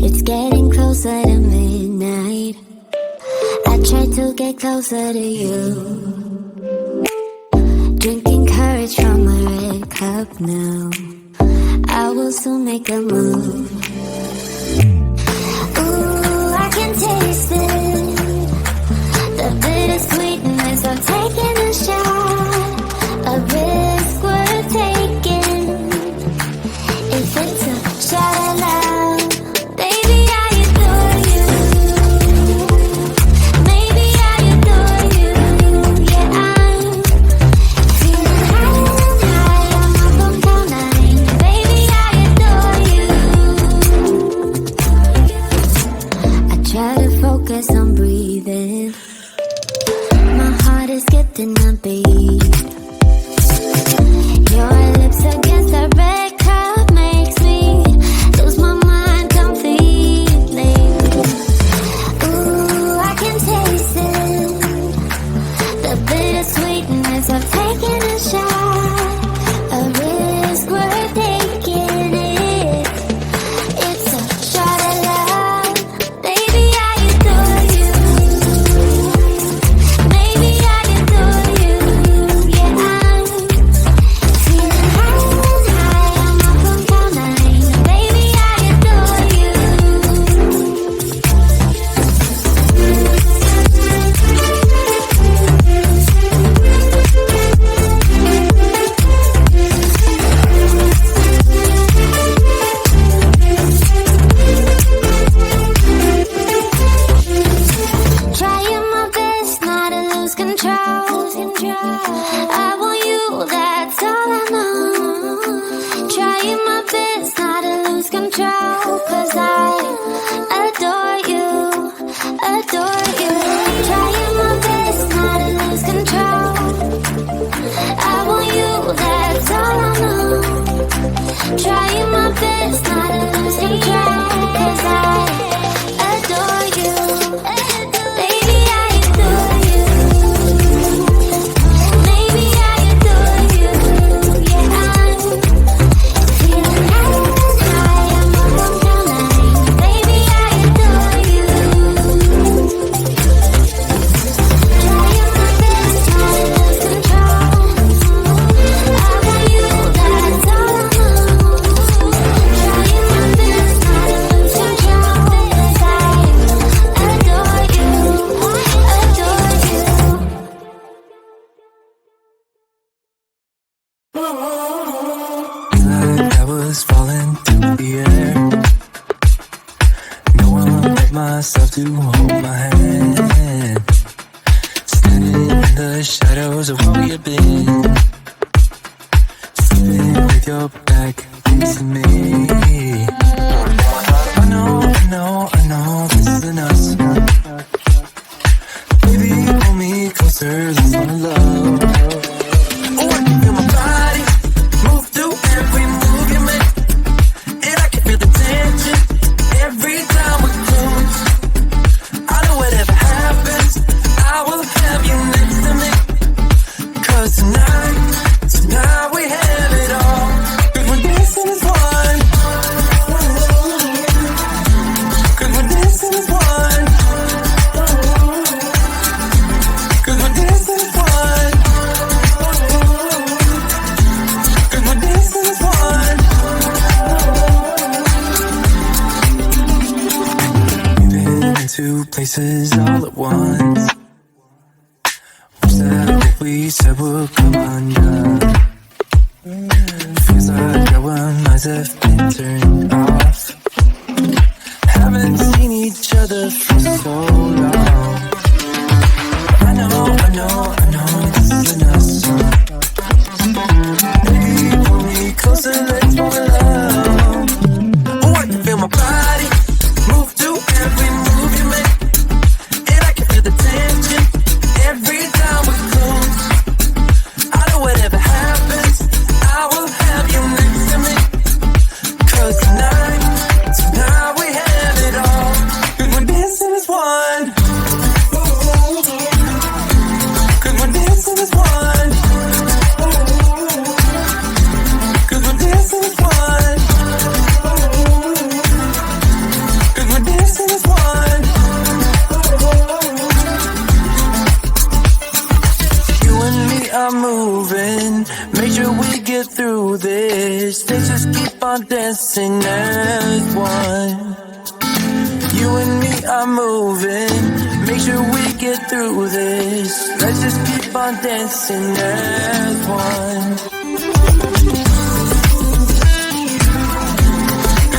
It's getting closer to midnight. I try to get closer to you. Drinking courage from my red cup now. I will soon make a move. Ooh, I can taste it. The bittersweetness of taking a shot. A risk worth taking. If it's a shot at love, baby, I adore you. Maybe I adore you. Yeah, I'm feeling high. I'm up on cloud nine. Baby, I adore you. I try to focus on breathing. My heart is skipping a beat. Your lips against a red cup makes me lose my mind completely. Ooh, I can taste it. The bittersweetness of taking a shot. A risk worth taking it. It's a shot at love. Baby, I adore you. Maybe I adore you. Yeah, I'm feeling high. I'm up on cloud nine. Baby, I adore you. Trying my best not to lose control. I want you, that's all I know. Trying my best not to lose control. 'Cause I adore you, adore you. Trying my best not to lose control. I want you, that's all I know. Trying my best not to lose control. 'Cause I adore you. Baby, I adore you. Maybe I adore you. Yeah, I'm feeling high. I'm up on cloud nine. Baby, I adore you. Trying my best not to lose control. I want you, that's all I know. Trying my best not to lose control. 'Cause I adore you, adore you. Like I was falling through the air. No one like myself to hold my hand. Standing in the shadows of where you've been. Sitting with your back facing me. I know this isn't us. Baby, pull me closer, let's fall in love. Oh, I can feel my body move through every move you make, and I can feel the tension every time we close. I know whatever happens, I will have you next to me. 'Cause tonight we have it all. 'Cause we're dancing as one. 'Cause we're dancing as one. 'Cause we're dancing as one. 'Cause we're dancing as one. We've been into places all at once. Wish that what we said would come undone. Feels like our minds have been turned off. Haven't seen each other for so long. I know this isn't us. Baby, pull me closer, let's fall in love. Oh, I can feel my body move through every move you make, and I can feel the tension every time we close. I know whatever happens, I will have you next to me. 'Cause tonight we have it all. 'Cause we're dancing as one. make sure we get through this. Let's just keep on dancing as one. You and me are moving. Make sure we get through this. Let's just keep on dancing as one.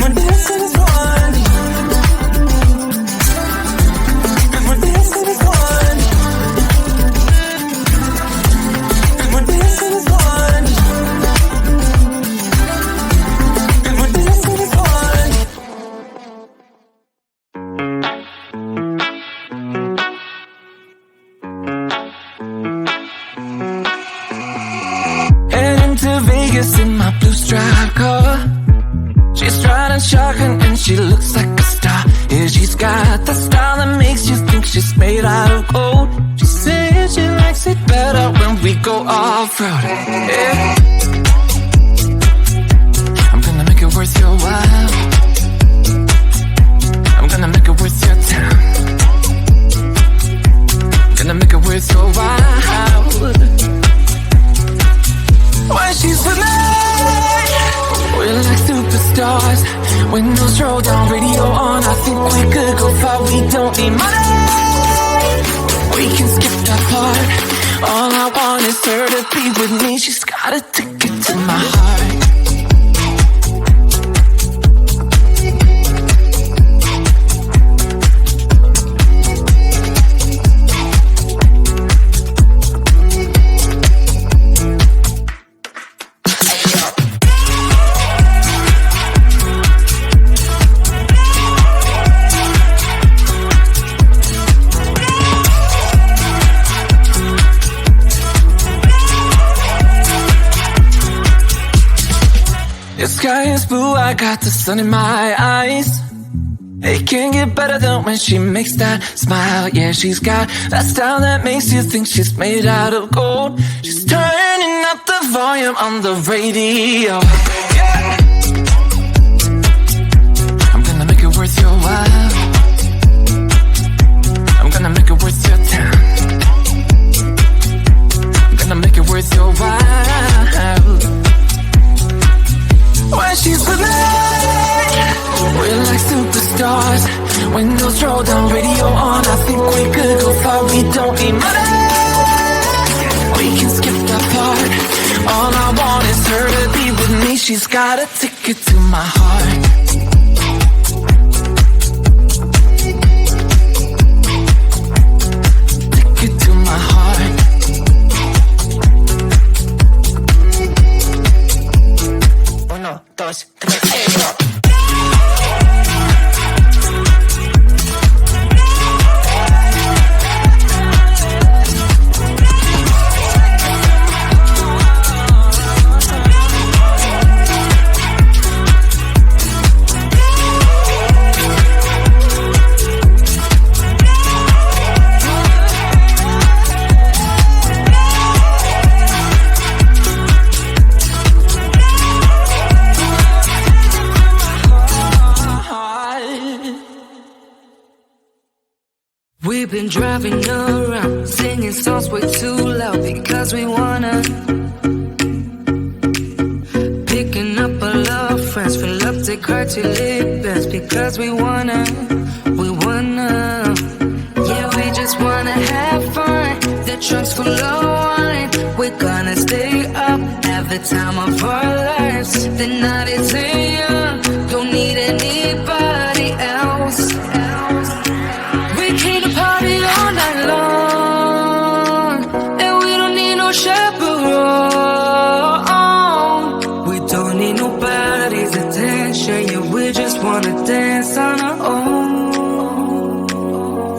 We're dancing as one. We're dancing as one. We're dancing as one. We're dancing as one. Heading to Vegas in my blue striped car. She's riding shotgun and she looks like a star. Yeah, she's got the style that makes you think she's made out of gold. She says she likes it better when we go off-road. Yeah. I'm gonna make it worth your while. I'm gonna make it worth your time. Gonna make it worth your while. When she's with me, we're like superstars. Windows roll down, radio on. I think we could go far. We don't need money. We can skip that part. All I want is her to be with me. She's got a ticket to my heart. The sky is blue, I got the sun in my eyes. It can't get better than when she makes that smile. Yeah, she's got that style that makes you think she's made out of gold. She's turning up the volume on the radio. Yeah. I'm gonna make it worth your while. I'm gonna make it worth your time. I'm gonna make it worth your while. When she's with me, we're like superstars. Windows roll down, radio on. I think we could go far. We don't need money. We can skip that part. All I want is her to be with me. She's got a ticket to my heart. Ticket to my heart. Uno, dos, tres, go. We've been driving around, singing songs way too loud because we wanna. Picking up all our friends, fill up the car till it bends because we wanna. Yeah, we just wanna have fun. The trunk's full of wine. We're gonna stay up, have the time of our lives. The night is young, don't need anybody else. We came to party all night long, and we don't need no chaperone. We don't need nobody's attention, yeah, we just wanna dance on our own.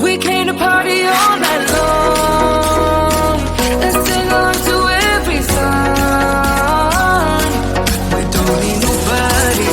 We came to party all night long, and sing along to every song. We don't need nobody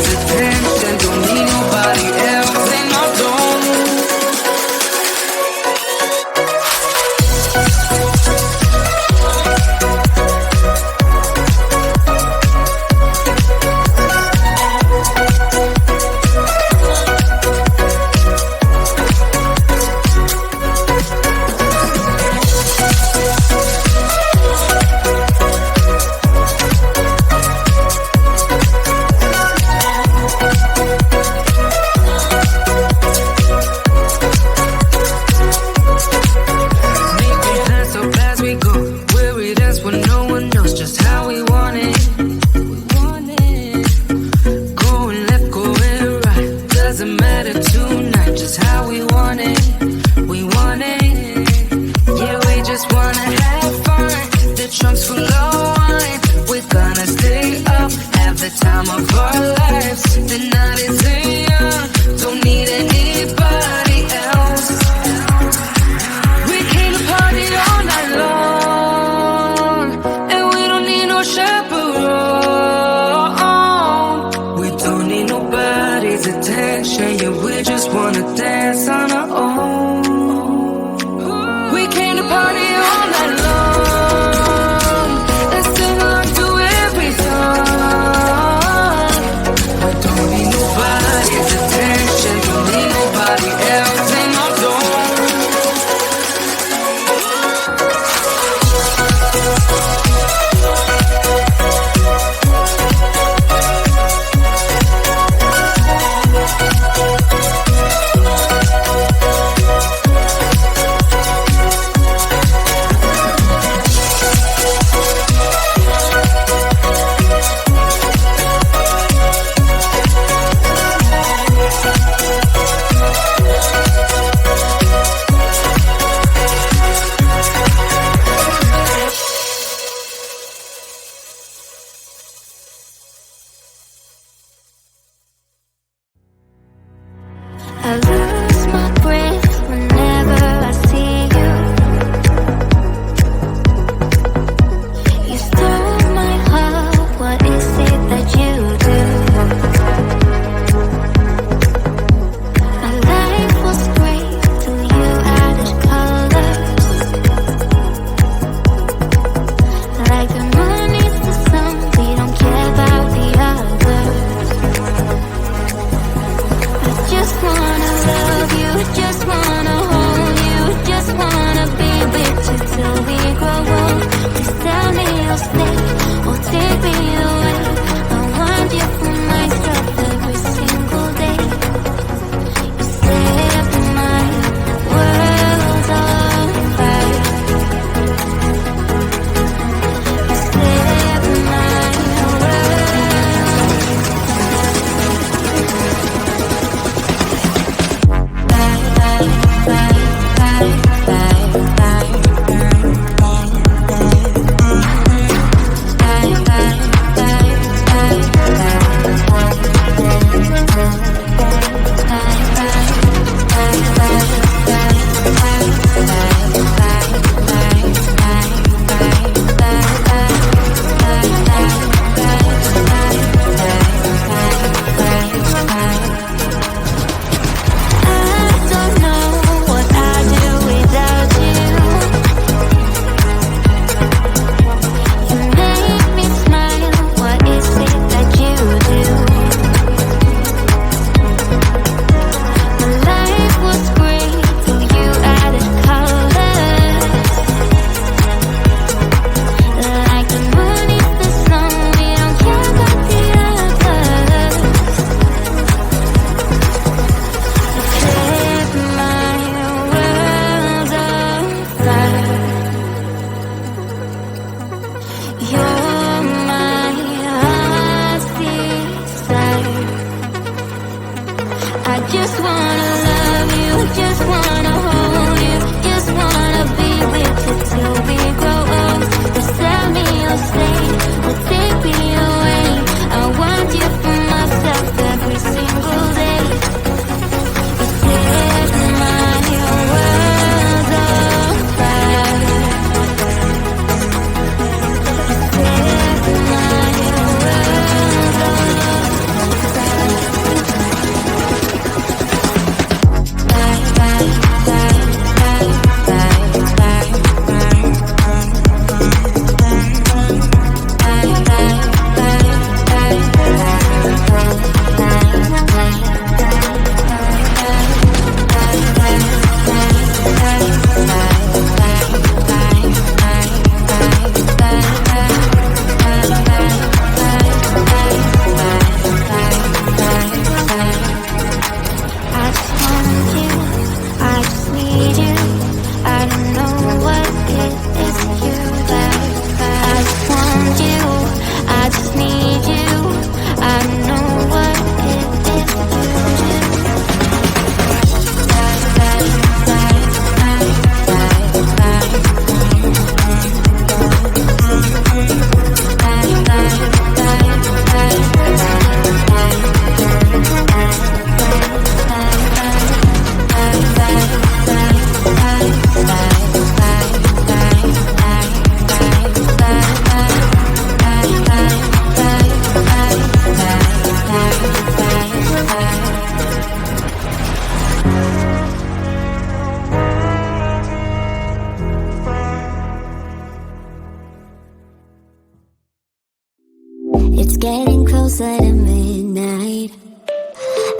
closer to midnight.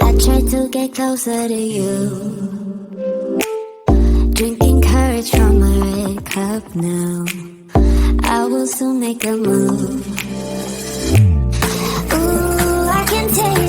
I tried to get closer to you. Drinking courage from a red cup now. I will soon make a move. Ooh, I can take